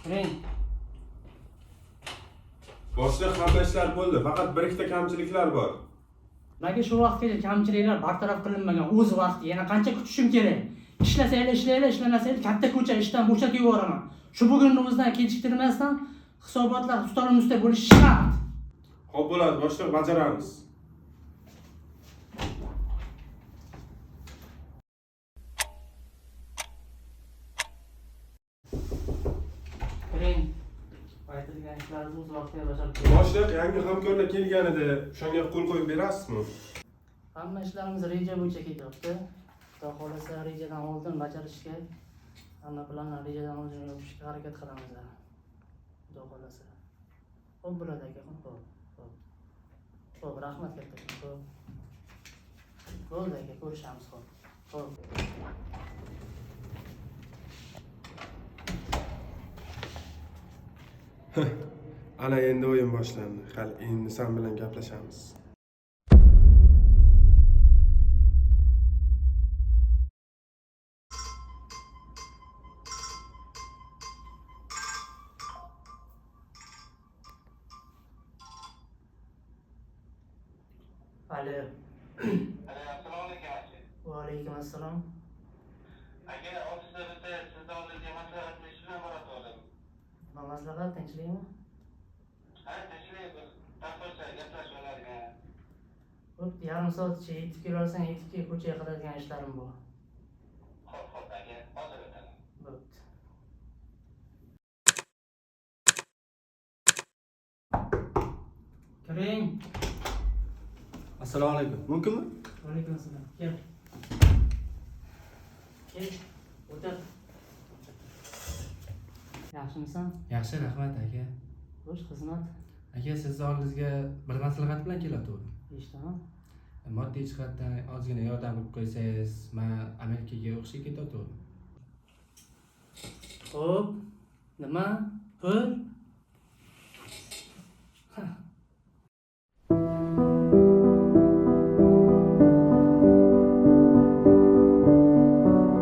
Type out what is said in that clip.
Kiring. Boshliq hamma ishlar bo'ldi. Faqat bir ikkita kamchiliklar bor. Nega shu vaqtgacha kamchiliklar bartaraf qilinmagan o'z vaqti. Yana qancha kutishim kerak? Ishlasanglar ishlaylar, ishlamasanglar katta ko'cha ishdan bo'shatib yuboraman. Shu bugunni o'zidan kechiktirmasdan hisobotlar stolning ustida bo'lishi shart. Xo'p bo'ladi, boshliq bajaramiz. Kiring. Aytilgan ishlarni o'z vaqtida bajarib beramiz. Boshliq yangi hamkorlar kelganida o'shanga qo'l qo'yib berasizmi? Hamma ishlarimiz reja bo'yicha ketyapti. Xudo xolasa rejadan oldin bajarishga, hamma planlar rejadan oldin yopishga harakat qilamiz. Xudo xolasa. Xo'p bo'ladi aka, xo'p. Xo'p, rahmat katta. Xo'p. Bo'ldi aka, ko'rishamiz xo'p. Xo'p. Ana endi o'yin boshlandi. Hali endi sen bilan gaplashamiz. Alo. Assalomu alaykum. Va alaykum assalom. Aka, ofisda bitta sizni oldingizga maslahatli ish bilan boradim. Nima maslahat, tinchlikmi? Ha, tinchlik, taxircha gaplashib olarkan. Xo'p, yarim soatcha yetib kelasan, yetib kelib ko'chaga qiladigan ishlarim bor. Xo'p, aka, hozir o'taman. Bo'pti. Kiring. Assalomu alaykum. Mumkinmi? Va alaykum assalom. Kel. O'tir. Yaxshimisan? Yaxshi, rahmat aka. Xo'sh, xizmat. Aka, sizni oldingizga bir maslahat bilan kelayotgandim. Eshitaman. Moddiy jihatdan ozgina yordam qilib qo'ysangiz, men Amerikaga o'qishga ketayotgandim. Xo'p. Nima? Pul?